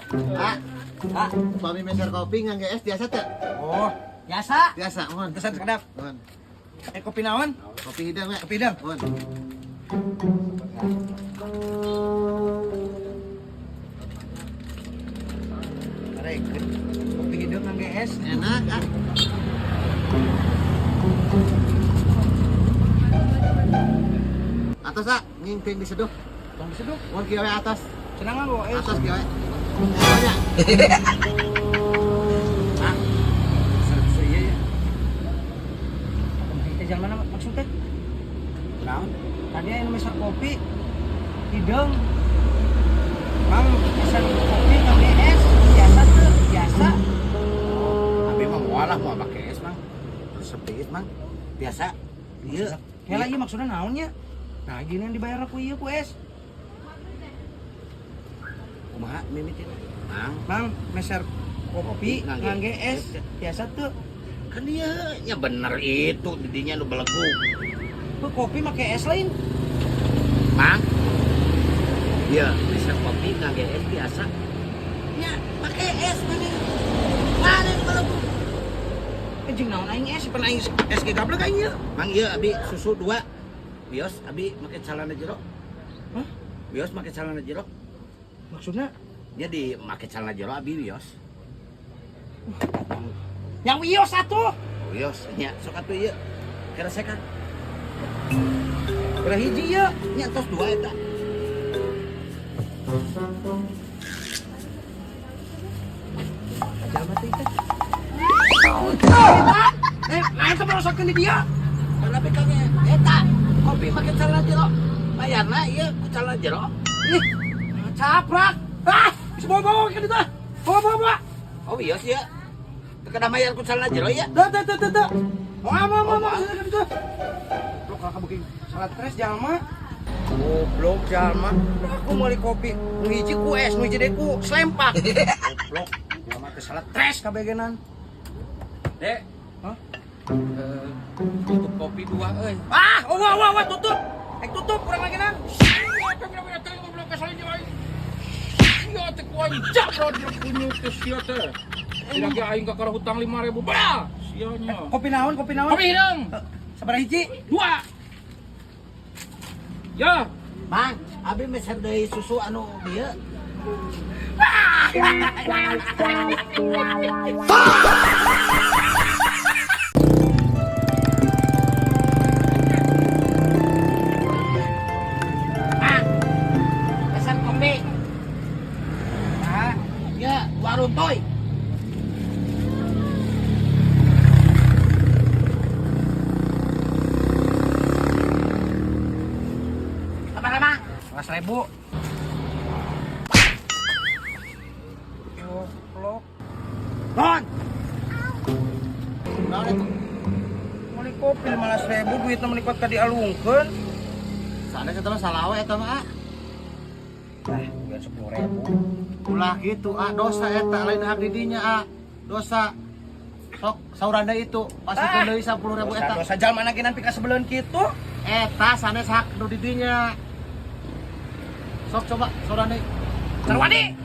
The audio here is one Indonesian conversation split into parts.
Ah, upami meser kopi ngangge es biasa teh? Oh, biasa. Biasa, mohon. Pesan sekedap. Mohon. Kopi naon? Kopi hidang, ya. Kopi hidang. Mohon. Arek, kopi hidang ngangge es. Enak, ah. Atas, ah. Ngingting diseduh. Tong diseduh. Mohon kieu we atas. Senang nganggo es. Atas kieu we. Banyak. Ah. Iya ya. Kopi teh jangan mana maksudnya? Naon? Tadi aya meser kopi hidang. Mang meser kopi ngangge es. Biasa tuh, biasa. Tapi mah mualah mau pakai es mang. Terus sepit mang. Biasa. Iya. Ya lagi maksudnya naonnya? Nah, gini yang dibayar aku iya ku es. Kumaha mimitin. Mang. Mang, meser kopi ngangge es. Biasa tuh. Kan iya, ya bener itu didinya lu belegu. Tuh kopi make es lain. Mang. Iya, bisa kopi ngangge es biasa. Ya, pakai es mana? Mana yang belegu? Anjing naon aing es, pan aing es ge gablek aing ieu. Mang iya abi susu 2. Bios abi make celana jero. Hah? Bios make celana jero. Maksudnya Jadi make celana jero abi bios. yang wios satu. Oh bios nya sok atuh ieu. Kira sekan. Kira hiji ya. Nya tos 2 eta. Aja mati teh. Lain teh merosotkeun di dia. Tapi kami eta kopi make celana jero. Bayarna ieu ku celana jero. Ih, caprak. Ah, bisa bawa-bawa ke ditu. Bawa-bawa. Oh bios ya. Kada mayar ku celana jero ya. Dah. Mau ke ditu. Lo kakak booking salat tres jalma. Goblok jalma. Aku meuli kopi. Nu hiji ku es, nu hiji deui ku slempak. Goblok. Jalma teh salat tres kabegenan. Dek. Hah? Tutup kopi 2 euy. Ah, wah, tutup. Tutup kurang lagi nang. Tidak ge aing kakara hutang 5.000 bah. Sianya. Kopi naon? Kopi hidang. Sabaraha hiji? 2. Ya. Mang, abi meser deui susu anu dieu. Mang, meser kopi. Ah, Ya, warung toy. Apa Mang? 11.000. Goblok. Non, Naon itu? meuli kopi 15.000 duitna menikot ka dialungkeun. Sana kita mah salawe eta mah, ah. Nah, biar 10.000. Ulah gitu, ah. Dosa eta lain hak didinya, ah. Dosa. Sok sauranda itu pasti deui 10.000 eta. Dosa jalma lagi nampi ka sebeleun kitu. Eta sanes hak nu didinya. Sok coba sauranda. Sarwani.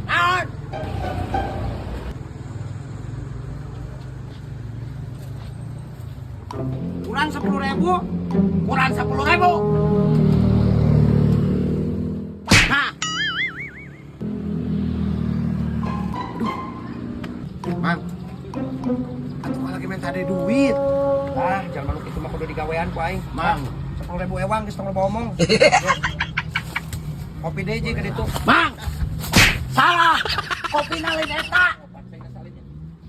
Naon? Kurang 10.000. Kurang 10.000. Nah, Mang. Atuh mah lagi minta ada duit. Ah, jalma nu kitu mah kudu digawean ku aing. Mang. 10.000 ewang geus tong loba omong. Kopi deui jeung ka ditu. Mang. Salah. Kopi lain eta.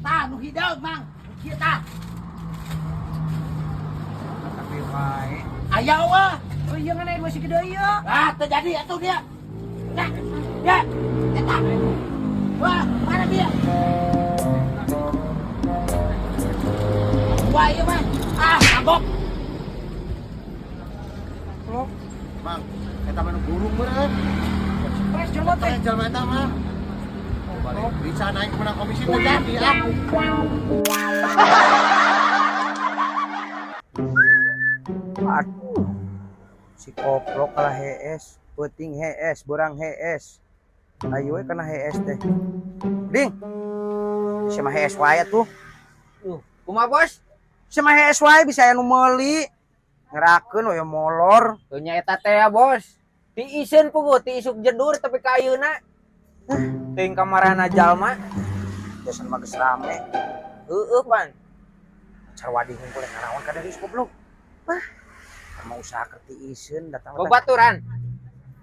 Tah nu hidang, Mang. Kieu tah. Tapi wae. Aya wah. Oh iya kan aing masih gede ieu. Ah, terjadi atuh dia. Nah, ya. Eta. Wah, mana dia? Wah, ieu mah. Ah, mabok. Goblok. Mang, eta mah nu burung meureun. Stres jalma teh. Teh jalma eta mah. Balik bisa naik menang komisi teh jadi, ah. Aduh. Si koplok kalah hees, peuting hees, borang hees. Ayo kana hees teh. Ding. Si mah hees wae tuh. Kumaha bos? Si mah hees wae bisa aya nu meuli. Ngerakeun we molor. Teu nya eta teh ya bos. Tiiseun puguh ti isuk jedur tapi ka ayeuna. Teuing kamarana jalma. Biasa mah geus rame. Heueuh pan. Sarwadi ngumpul karawan kada geus goblok. Mau usaha ketiiseun datang Babaturan.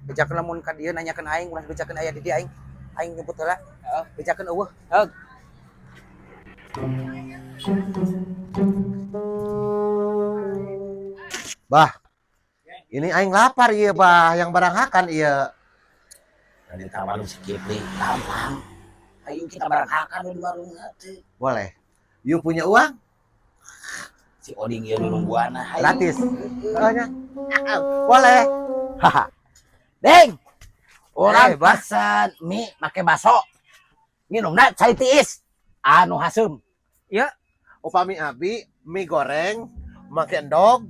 bejakeun lamun ka dieu nanyakeun aing ulah bejakeun aya di dieu aing. Aing nyebut heula. Bejakeun eueuh. Heug. Bah, ini aing lapar iya bah, yang baranghakan iya. Dari tawarung si Kipli gampang. Ayo kita baranghakan di warung teh. Boleh. You punya uang? Si Oding ieu nungguana. Gratis. Nya. Boleh. Haha. Deng. Orang Bah. pesan mie make baso. Nginumna cai tiis. Anu haseum. Ya, Upami abi mie goreng, make endog.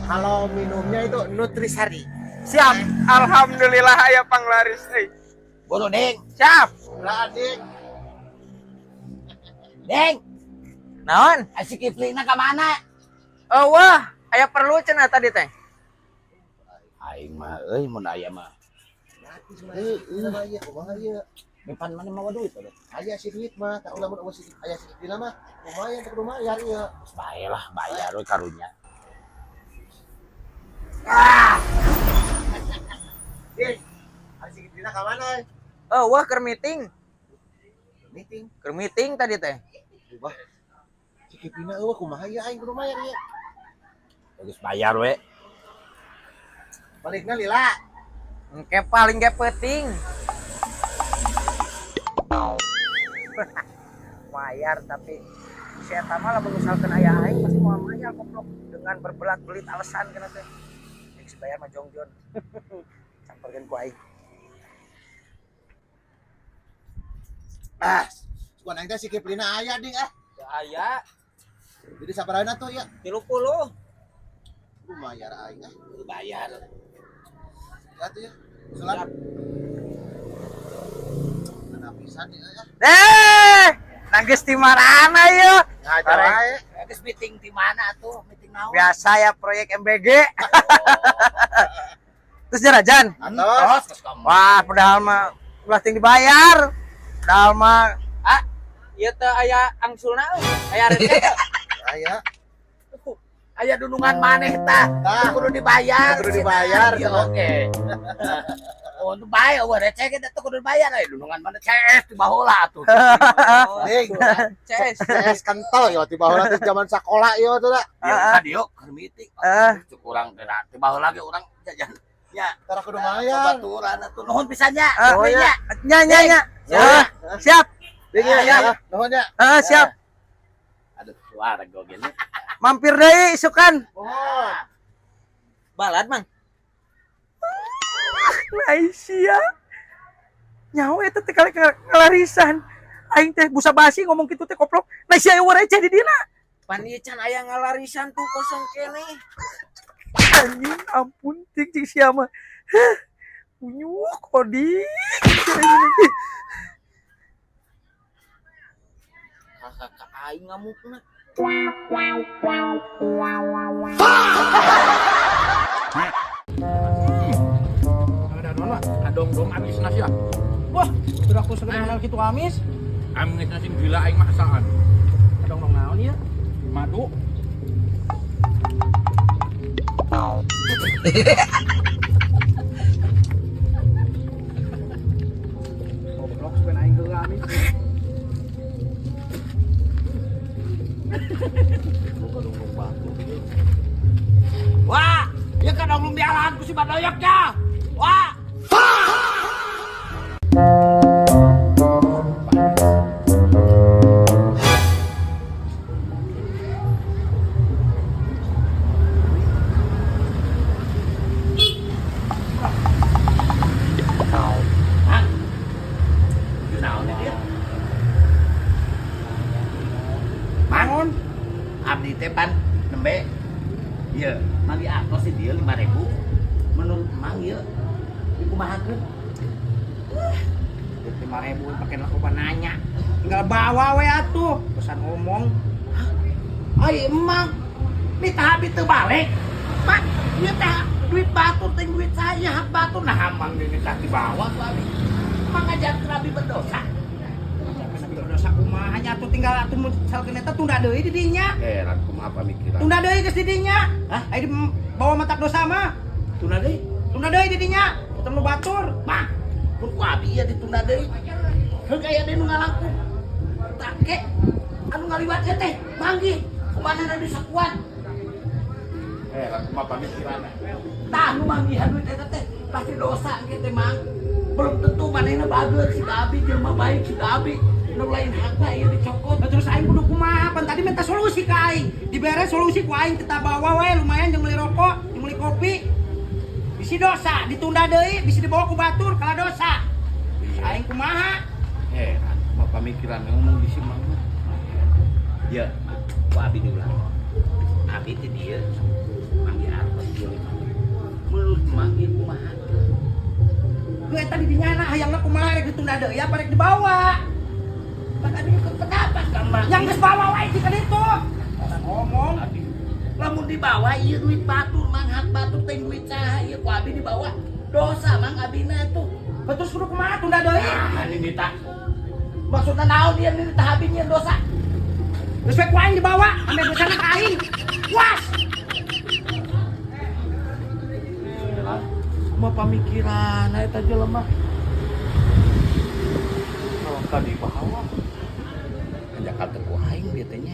Kalau minumnya itu Nutrisari. siap. Alhamdulillah aya panglaris euy. Boro Deng. Siap. Lah adik. Deng. Naon? Si Kiplina ka mana? Wah, aya perlu cenah tadi teh. Aing mah euy mun aya mah. Gratis mah. Iya, kumaha ieu? Mipan mana mawa duit teh. Aya si duit mah, tak ulah mun si aya si dina mah. Lumayan teu lumayan ieu. Bae lah bayar we karunya. Dik, aya si dina ka mana? Wah keur meeting. Meeting. Keur meeting tadi teh. Wah. Si Kipina eueuh kumaha ieu aing kudu lumayan ieu. Geus bayar we. Balikna lila. Engke paling ge penting. Bayar tapi si eta mah lamun misalkan aya aing pasti moal mayar goblok dengan berbelat-belit alasan kana teh. Geus bayar mah jongjon. Samperkeun ku aing. Kuan aing teh si Kiplina aya ding ah. Aya Jadi sabaraha tuh ya? 30. Lumayan aing ah. Bayar. Ya tuh ya. Sulan. Mana pisan ya? Nanggeus ti marana ieu. Ngajar wae. Geus meeting di mana tuh? Meeting naon? Biasa ya proyek MBG. Terus jarajan. Atos. Terus kamu. Wah, padahal mah ulah ting dibayar. Padahal mah ieu teh aya angsulna, aya receh. Aya. Aya dunungan maneh tah. Tah. Kudu dibayar. Kudu dibayar, Iya, cenah. oke. Oh, itu bae eueuh receh ge teh kudu dibayar aya dunungan maneh CS di baheula atuh. Ding. Ces. CS kental ya tiba heula teh zaman sakola ieu tuh da. Ya tadi yuk keur meeting. Cuk urang teh di baheula ge urang jajan. Ya, Tara kudu mayar. baturan atuh nuhun pisannya. Oh, ya. Nya. Ya. Siap. Ding ya. Nuhun ya. Siap. Aduh, suara gogel. Mampir deui isukan. Oh. Balad, Mang. Nice ya. Nyawa eta teh kali ngalarisan. Aing teh busa basi ngomong kitu teh koplok. Nice ya eueuh receh di dina. Pan ieu can aya ngalarisan tuh kosong kene. Anjing ampun cing sia mah. Unyuk Odi. Kakak aing ngamukna. Ada naon mah? Adong-dong amis nasi ah. Wah, sudah aku sudah kenal kitu amis. Amis nasi gila aing mah asaan. Dong naon ieu? Madu. Goblok supaya aing geus amis. Wah, ieu kan dong dialahan ku si Badoyoknya. Wah. Mang, abdi teh pan nembe. Ieu, manggi akos sih dia 5.000. Menurut Mang ieu dikumahakeun? 5.000 pakai lakukan nanya. Tinggal bawa we atuh. Pesan ngomong. Ay emang minta habis terbalik. Pak, dia teh duit batur ting duit saya hak batur nah hamang ini tak dibawa tuh abi. Emang ngajak kerabi berdosa. Dosa kumaha nya atuh tinggal atuh misalkeun eta tunda deui di dinya. Heran kumaha pamikiran. Tunda deui geus di dinya. Hah? Aya di bawa matak dosa mah. Tunda deui. Tunda deui di dinya. Ketemu batur. Mah, kun ku abi ya ditunda deui. Heug aya deui nu ngalangkung. Take anu ngaliwat teh manggih. Kumanehna di sakuan. Heran kumaha pamikiran. Tah nu manggihan duit eta teh pasti dosa ge teh mang. Belum tentu manehna bageus si abi jelema baik si abi. Nu lain hakna ieu dicokot. Terus aing kudu kumaha? Pan tadi minta solusi ka aing. Dibere solusi ku aing kita bawa wae lumayan jeung meuli rokok, jeung meuli kopi. Bisi dosa, ditunda deui, bisa dibawa ku batur kala dosa. Aing kumaha? Heran kumaha pamikiran ngomong di si mang. Ya, ku abi diulang. Abi teh dieu manggih artos dieu. Menurut manggih kumaha? Ku eta di dinyana hayangna kumaha rek ditunda deui apa rek dibawa? Pak abi ke pendapat kan mang. Yang geus bawa wae jika ditu. Ngomong. Abi. Lamun dibawa ieu duit batur mang hak batur teh duit saha ieu ku abi dibawa. Dosa mang abina tuh. Terus kudu kumaha tunda deui? Ah, ini dita. Maksudna naon dia ini tah abi nyeun dosa. Geus we ku aing dibawa, ame dosana ka aing. Puas. Kumaha pamikiran eta jelema. Kalau ka dibawa. Ngajak ka teu ku aing dia teh nya.